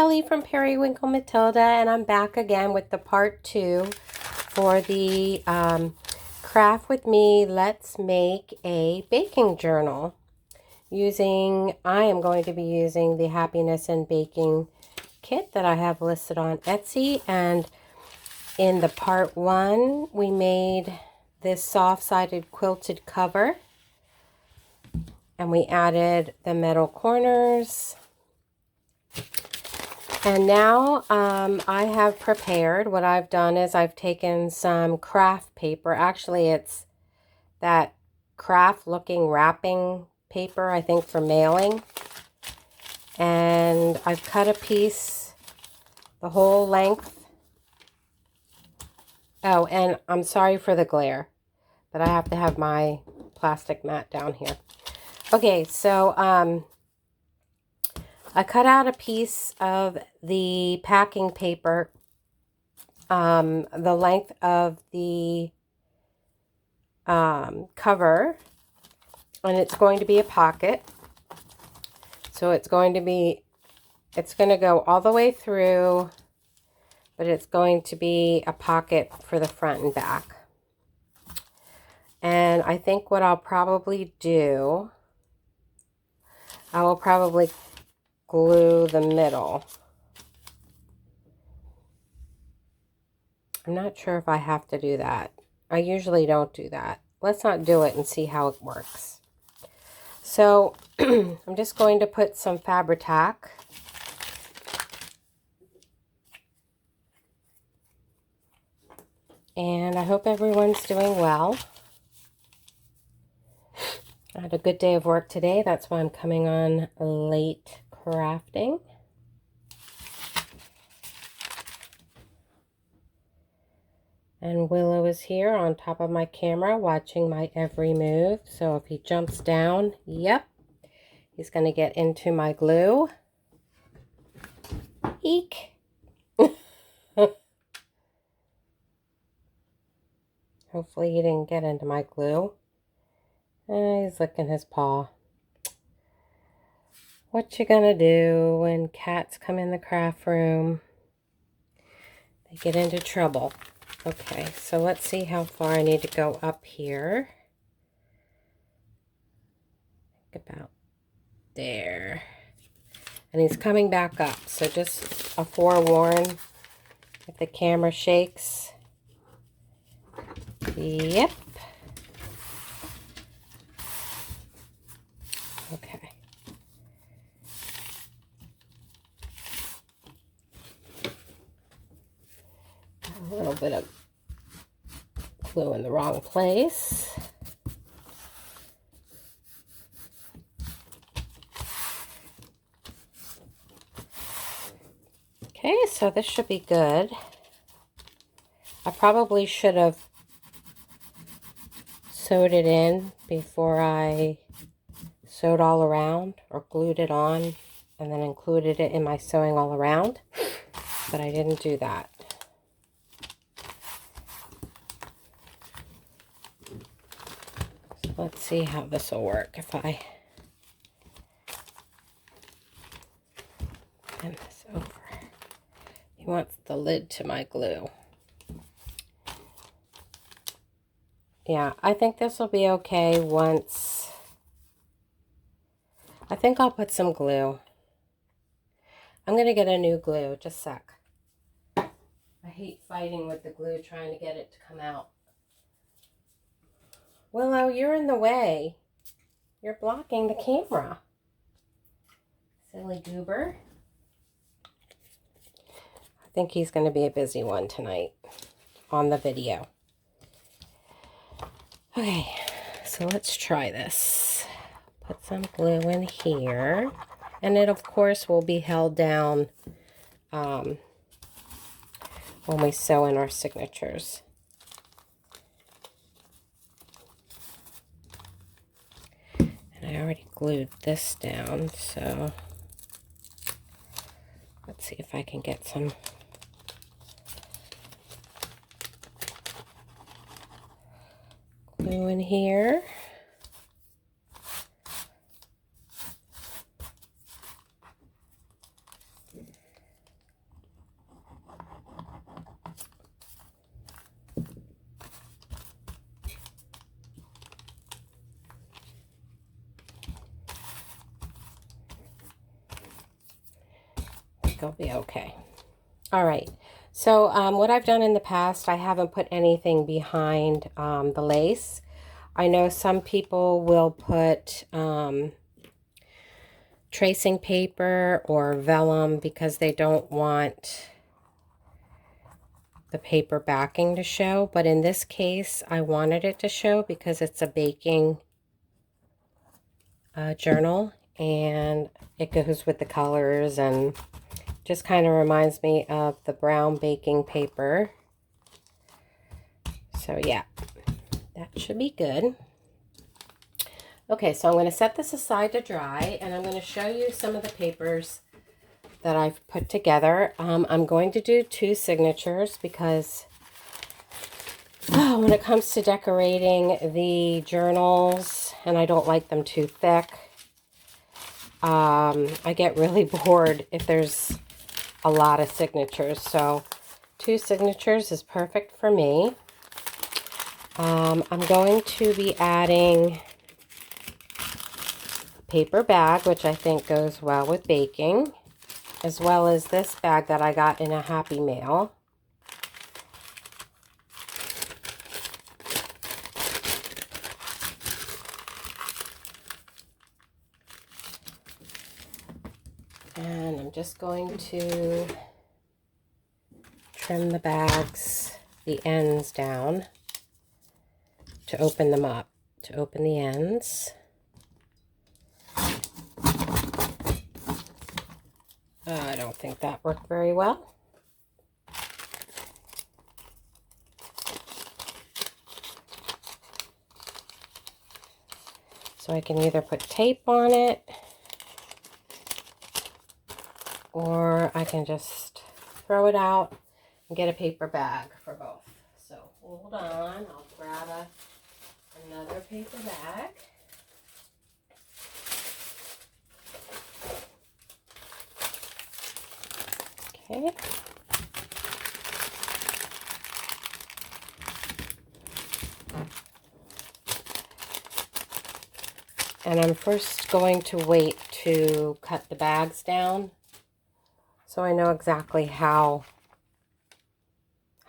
Kelly from Periwinkle Matilda, and I'm back again with the part 2 for the craft with me. Let's make a baking journal I am going to be using the Happiness and Baking kit that I have listed on Etsy. And in the part 1, we made this soft-sided quilted cover, and we added the metal corners. And now I have prepared, what I've done is I've taken some craft paper. Actually, it's that craft looking wrapping paper, I think, for mailing. And I've cut a piece the whole length. Oh, and I'm sorry for the glare, but I have to have my plastic mat down here. Okay, so I cut out a piece of the packing paper, the length of the cover, and it's going to be a pocket. So it's going to go all the way through, but it's going to be a pocket for the front and back. And I think what I'll probably do, I will probably glue the middle. I'm not sure if I have to do that. I usually don't do that. Let's not do it and see how it works. So I'm just going to put some Fabri-Tac. And I hope everyone's doing well. I had a good day of work today. That's why I'm coming on late crafting. And Willow is here on top of my camera watching my every move. So if he jumps down, yep, he's going to get into my glue. Eek. Hopefully he didn't get into my glue. He's licking his paw. What you gonna do when cats come in the craft room? They get into trouble. Okay, so let's see how far I need to go up here. About there. And he's coming back up, so just a forewarn if the camera shakes. Yep. Okay. A little bit of glue in the wrong place. Okay, so this should be good. I probably should have sewed it in before I sewed all around, or glued it on and then included it in my sewing all around, but I didn't do that. So let's see how this will work if I bend this over. He wants the lid to my glue. Yeah, I think this will be okay once. I think I'll put some glue. I'm going to get a new glue. Just a sec. I hate fighting with the glue, trying to get it to come out. Willow, you're in the way. You're blocking the camera. Silly goober. I think he's going to be a busy one tonight on the video. Okay, so let's try this. Put some glue in here. And it, of course, will be held down when we sew in our signatures. And I already glued this down, so let's see if I can get some glue in here. It'll be okay. All right. So what I've done in the past, I haven't put anything behind the lace. I know some people will put tracing paper or vellum because they don't want the paper backing to show, but in this case I wanted it to show because it's a baking journal, and it goes with the colors and just kind of reminds me of the brown baking paper. So yeah, that should be good. Okay, so I'm going to set this aside to dry, and I'm going to show you some of the papers that I've put together. I'm going to do 2 signatures because when it comes to decorating the journals, and I don't like them too thick, I get really bored if there's a lot of signatures. So 2 signatures is perfect for me. I'm going to be adding a paper bag, which I think goes well with baking, as well as this bag that I got in a Happy Mail. And I'm just going to trim the bags, the ends down to open them up, to open the ends. I don't think that worked very well. So I can either put tape on it, or I can just throw it out and get a paper bag for both. So hold on, I'll grab another paper bag. Okay. And I'm first going to wait to cut the bags down so I know exactly how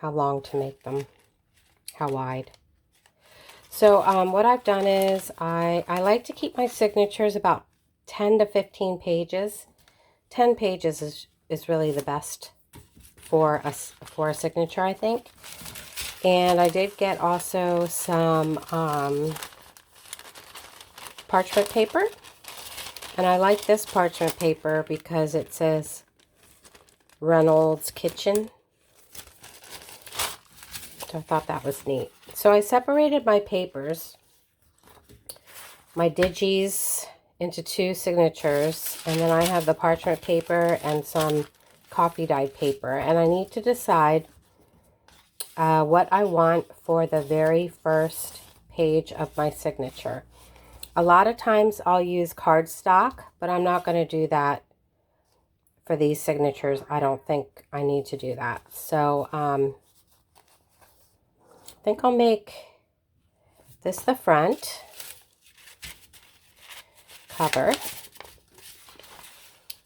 long to make them, how wide. So what I've done is I like to keep my signatures about 10 to 15 pages. 10 pages is really the best for a signature, I think. And I did get also some parchment paper. And I like this parchment paper because it says Reynolds Kitchen. So I thought that was neat. So I separated my papers, my digis, into 2 signatures, and then I have the parchment paper and some coffee dyed paper, and I need to decide what I want for the very first page of my signature. A lot of times I'll use cardstock, but I'm not going to do that for these signatures. I don't think I need to do that. So I think I'll make this the front cover.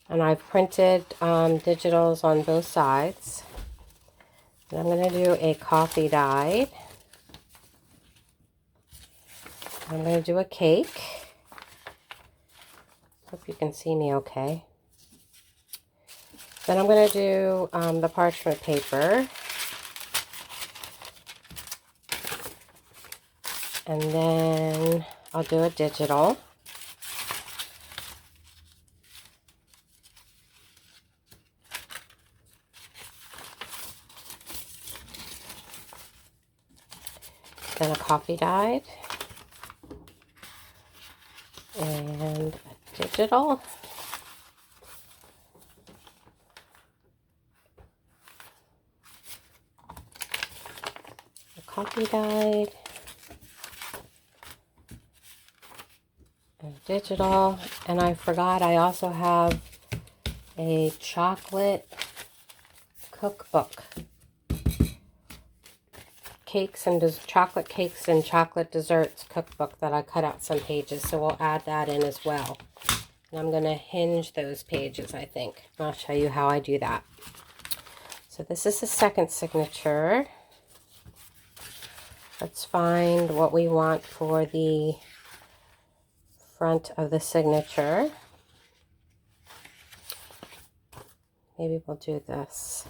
And I've printed digitals on both sides. And I'm going to do a coffee dyed. I'm going to do a cake. Hope you can see me okay. Then I'm going to do the parchment paper. And then I'll do a digital. Then a coffee dyed. And a digital. A coffee dyed. And digital. And I forgot I also have a chocolate cookbook. Chocolate cakes and chocolate desserts cookbook that I cut out some pages, so we'll add that in as well. And I'm going to hinge those pages, I think. I'll show you how I do that. So this is the second signature. Let's find what we want for the front of the signature. Maybe we'll do this,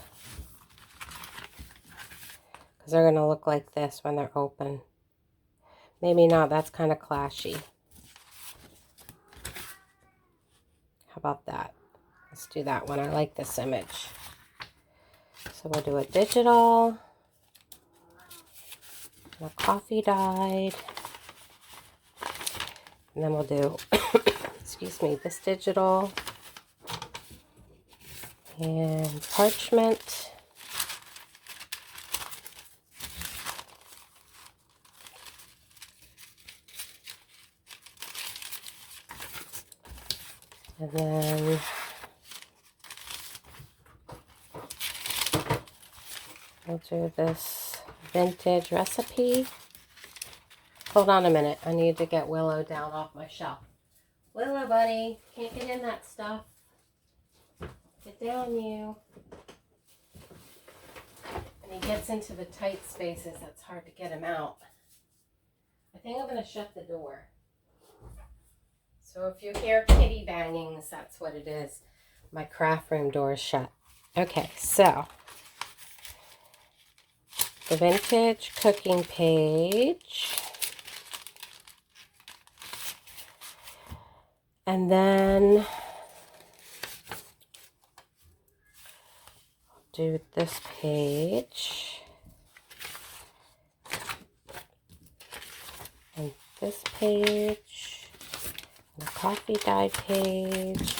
because they're going to look like this when they're open. Maybe not, that's kind of clashy. How about that? Let's do that one. I like this image. So we'll do a digital, a coffee dyed, and then we'll do, excuse me, this digital, and parchment, and then we'll do this vintage recipe. Hold on a minute. I need to get Willow down off my shelf. Willow, buddy, can't get in that stuff. Get down, you. And he gets into the tight spaces. That's hard to get him out. I think I'm going to shut the door. So if you hear kitty bangings, that's what it is. My craft room door is shut. Okay, so the vintage cooking page. And then do this page. And this page. And the coffee dyed page.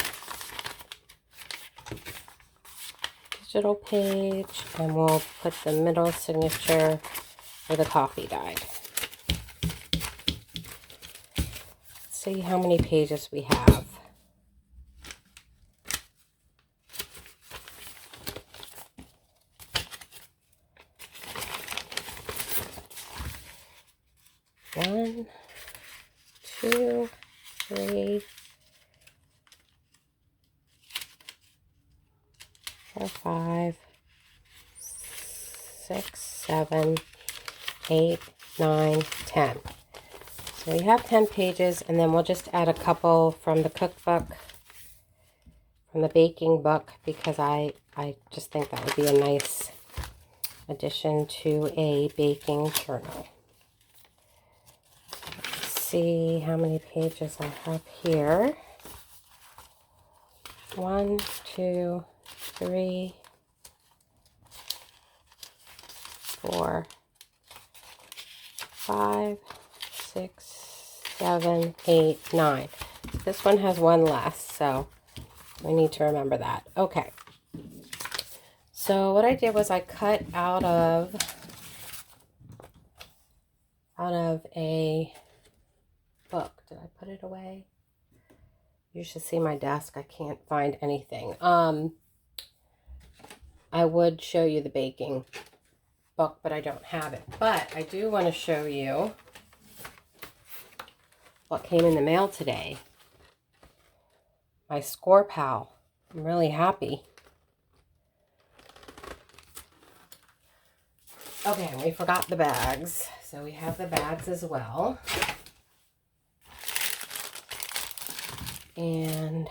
Digital page. And we'll put the middle signature for the coffee dyed. See how many pages we have. One, two, three, 4, 5, 6, 7, 8, 9, 10. So we have 10 pages, and then we'll just add a couple from the cookbook, from the baking book, because I just think that would be a nice addition to a baking journal. Let's see how many pages I have here. 1, 2, 3, 4, 5, 6, 7, 8, 9. This one has one less, so we need to remember that. Okay. So what I did was I cut out of a book. Did I put it away? You should see my desk. I can't find anything. I would show you the baking book, but I don't have it. But I do want to show you what came in the mail today. My Score Pal. I'm really happy. Okay, we forgot the bags. So we have the bags as well. And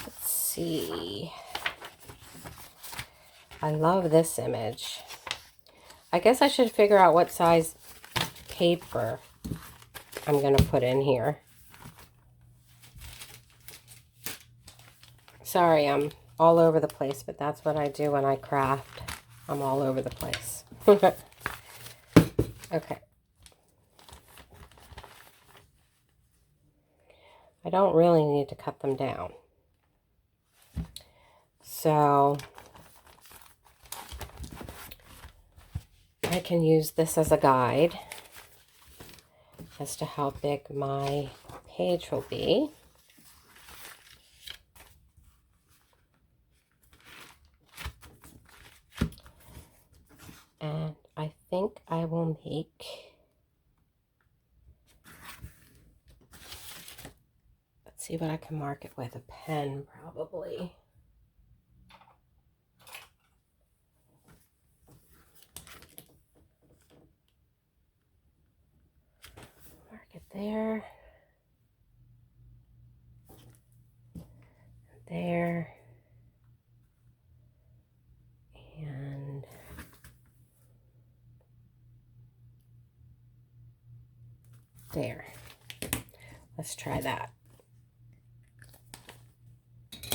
let's see. I love this image. I guess I should figure out what size paper I'm going to put in here. Sorry, I'm all over the place, but that's what I do when I craft. I'm all over the place. Okay. I don't really need to cut them down. So I can use this as a guide as to how big my page will be. And I think I will make, let's see what I can mark it with, a pen probably. Mark it there, there, and there. Let's try that. I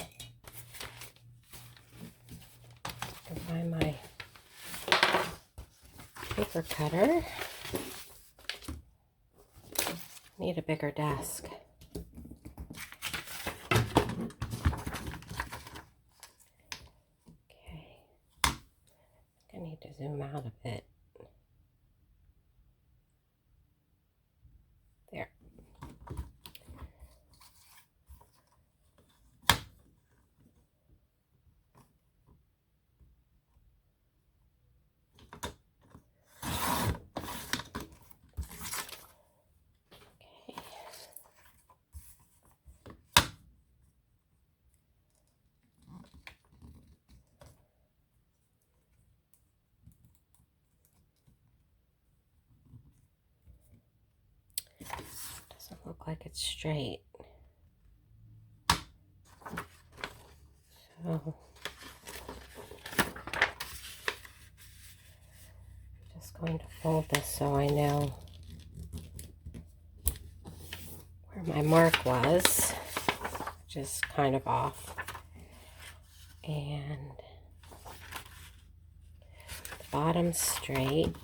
can find my paper cutter. Need a bigger desk. Okay. I need to zoom out a bit. There. Doesn't look like it's straight. So I'm just going to fold this so I know where my mark was, which is kind of off. And the bottom's straight.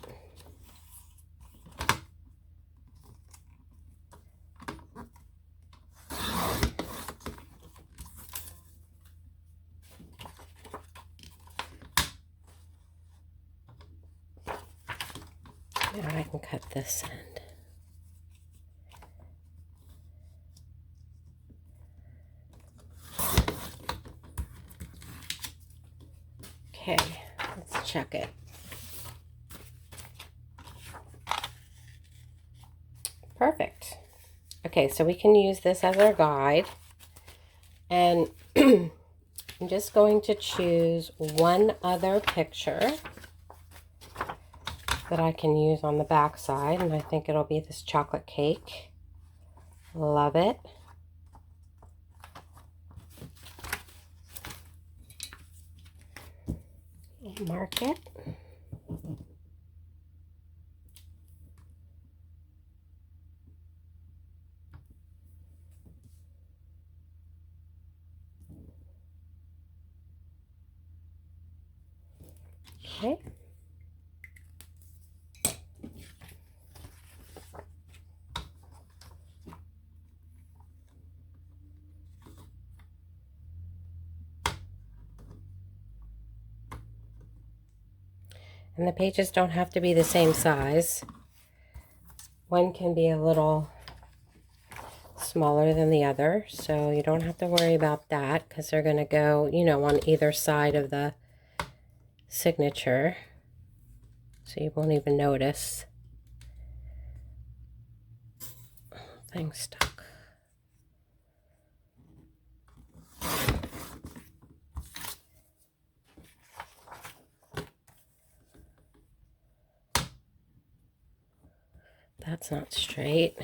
Now I can cut this end. Okay, let's check it. Perfect. Okay, so we can use this as our guide. And I'm just going to choose one other picture that I can use on the back side, and I think it'll be this chocolate cake. Love it. Mark it. Okay. And the pages don't have to be the same size. One can be a little smaller than the other, so you don't have to worry about that because they're going to go, you know, on either side of the signature, so you won't even notice. Thing stuck. That's not straight.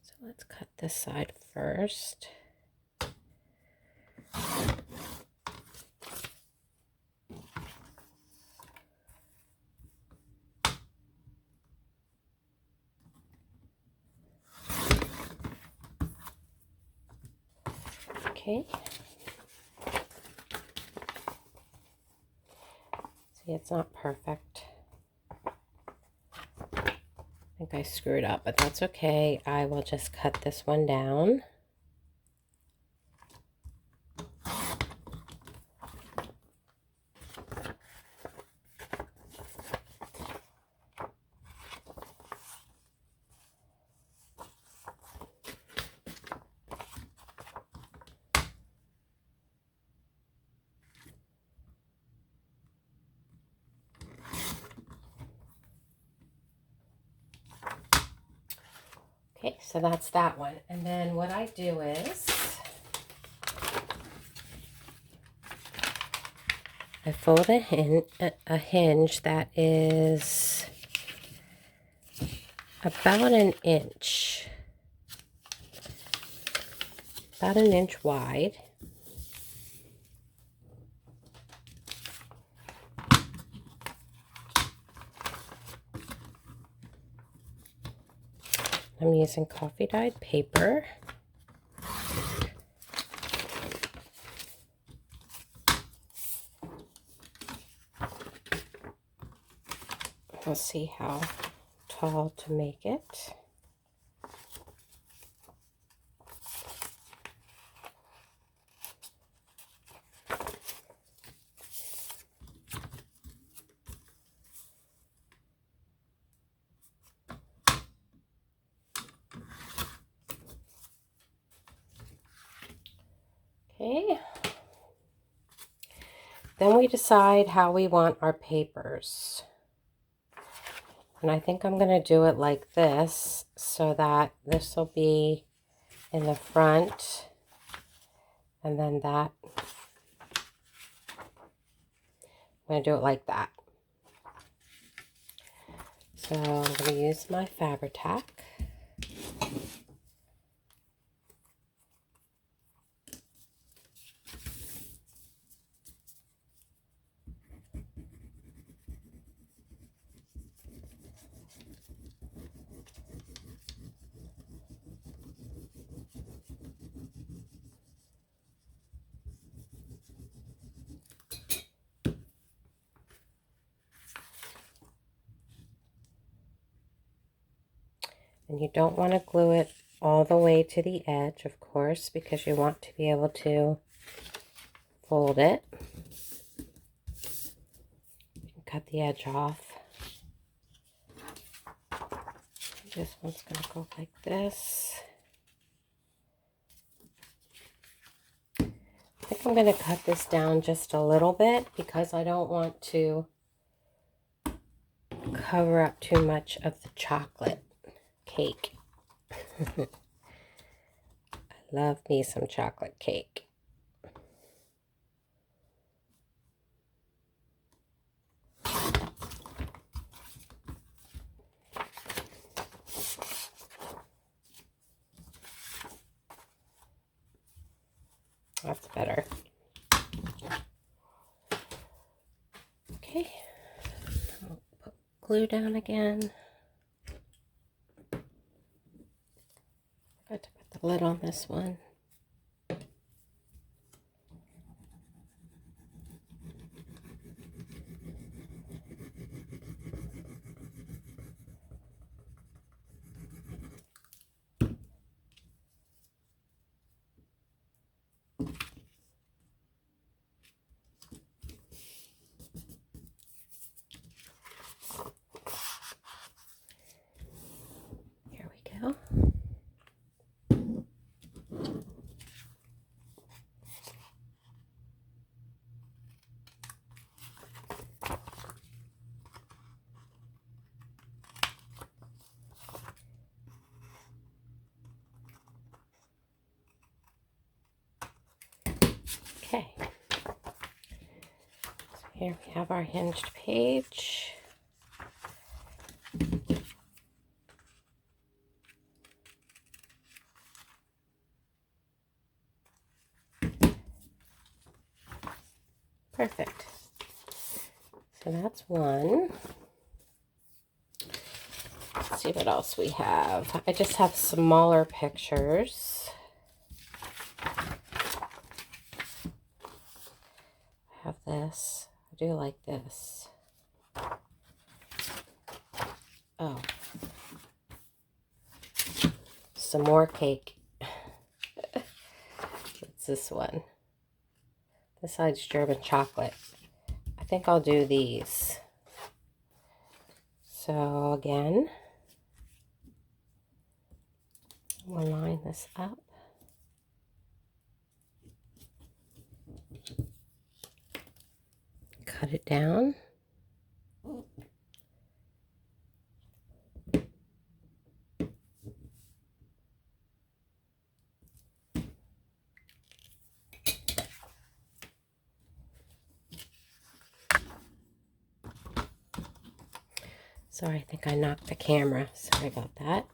So let's cut this side first. Okay. See, it's not perfect. I think I screwed up, but that's okay. I will just cut this one down. Okay, so that's that one. And then what I do is I fold a hinge that is about an inch wide. I'm using coffee dyed paper. We'll see how tall to make it. Okay. Then we decide how we want our papers. And I think I'm going to do it like this so that this will be in the front and then that. I'm going to do it like that. So I'm going to use my Fabri-Tac. And you don't want to glue it all the way to the edge, of course, because you want to be able to fold it. Cut the edge off. This one's going to go like this. I think I'm going to cut this down just a little bit because I don't want to cover up too much of the chocolate cake. I love me some chocolate cake. That's better. Okay, I'll put glue down again. Got to put the lid on this one. Here we go. Okay, so here we have our hinged page. Perfect. So that's one. Let's see what else we have. I just have smaller pictures. I have this. I do like this. Oh. Some more cake. What's this one? This side's German chocolate. I think I'll do these. So again, we'll line this up. Cut it down. Sorry, I think I knocked the camera. Sorry about that.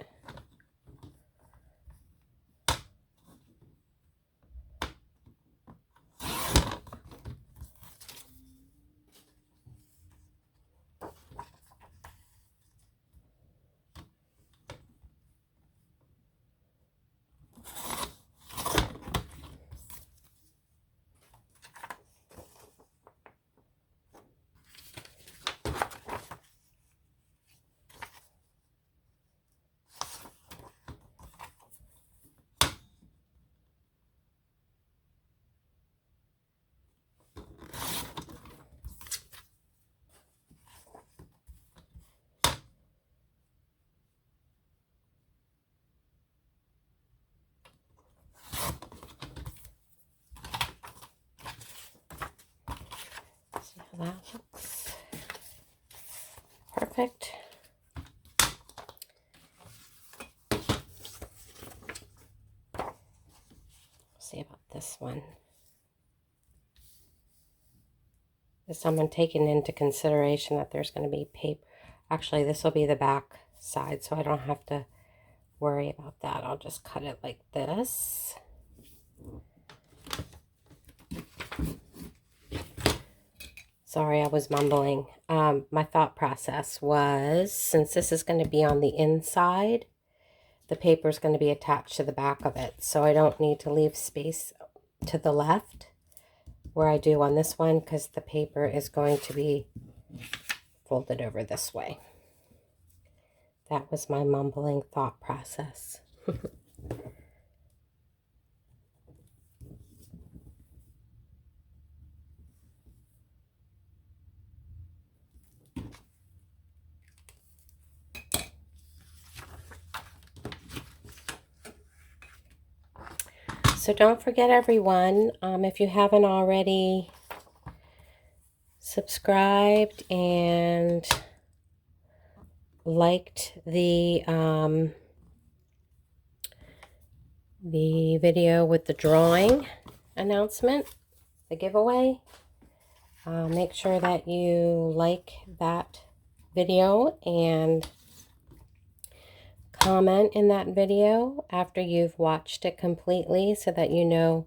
See how that looks. Perfect. See about this one. Is someone taking into consideration that there's going to be paper? Actually, this will be the back side, so I don't have to worry about that. I'll just cut it like this. Sorry, I was mumbling. My thought process was, since this is going to be on the inside, the paper is going to be attached to the back of it, so I don't need to leave space to the left where I do on this one, because the paper is going to be folded over this way. That was my mumbling thought process. So don't forget, everyone, if you haven't already subscribed and liked the video with the drawing announcement, the giveaway, make sure that you like that video and comment in that video after you've watched it completely, so that you know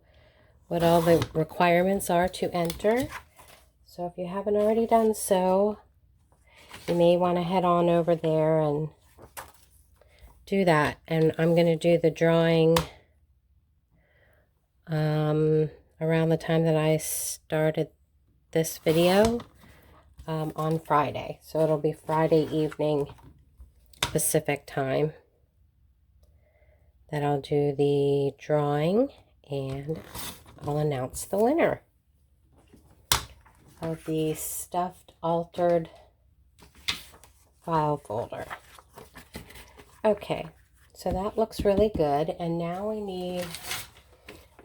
what all the requirements are to enter. So if you haven't already done so, you may want to head on over there and do that. And I'm going to do the drawing around the time that I started this video on Friday. So it'll be Friday evening Pacific time that I'll do the drawing, and I'll announce the winner of the stuffed altered file folder. Okay, so that looks really good, and now we need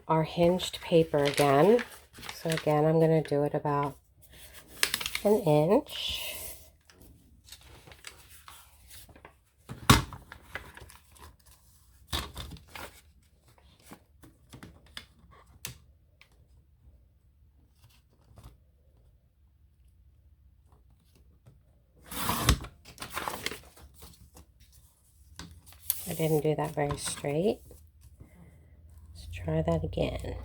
our hinged paper again. So again, I'm going to do it about 1 inch. I didn't do that very straight. Let's try that again.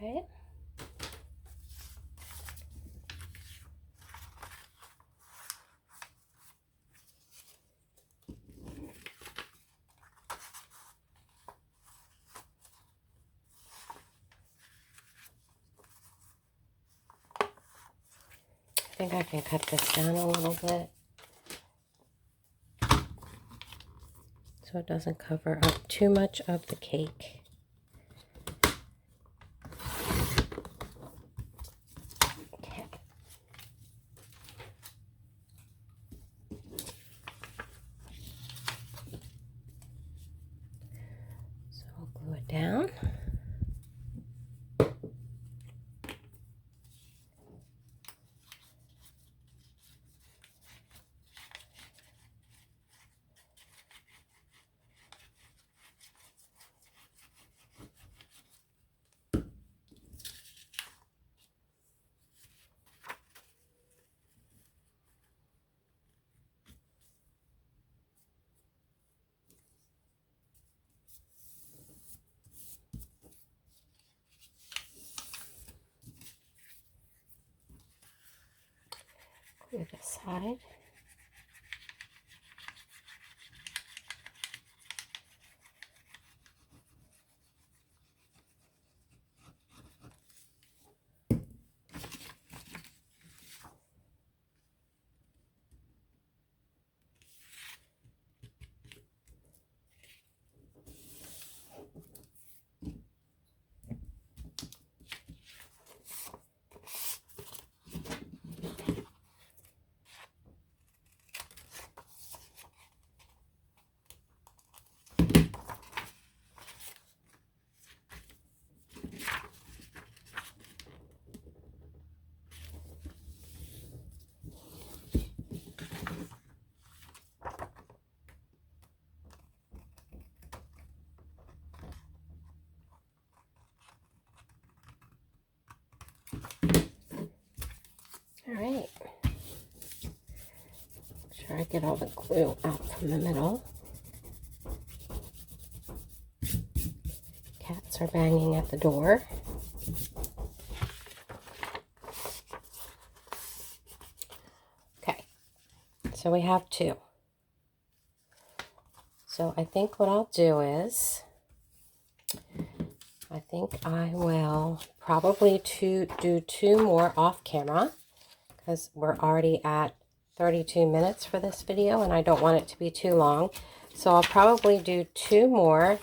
Okay. I think I can cut this down a little bit so it doesn't cover up too much of the cake. Okay. So I'll glue it down. to the side. All right. Make sure I get all the glue out from the middle. Cats are banging at the door. Okay, so we have two. So I think what I'll do is, I think I will probably do two more off camera, because we're already at 32 minutes for this video and I don't want it to be too long. So I'll probably do two more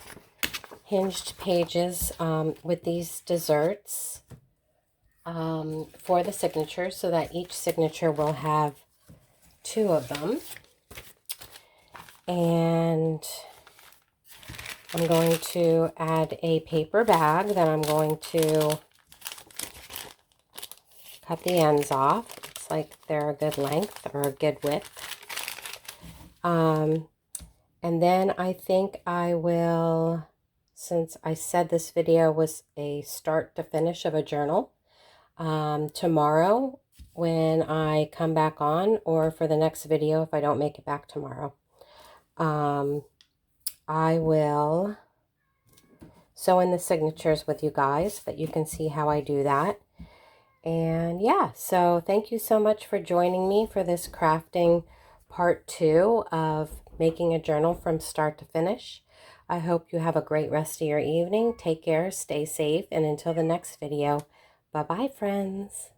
hinged pages with these desserts for the signatures, so that each signature will have two of them. And I'm going to add a paper bag that I'm going to cut the ends off. Looks like they're a good length or a good width. And then I think I will, since I said this video was a start to finish of a journal, tomorrow when I come back on, or for the next video if I don't make it back tomorrow, I will sew in the signatures with you guys, that you can see how I do that. And yeah, so thank you so much for joining me for this crafting part 2 of making a journal from start to finish. I hope you have a great rest of your evening. Take care, stay safe, and until the next video, bye-bye, friends.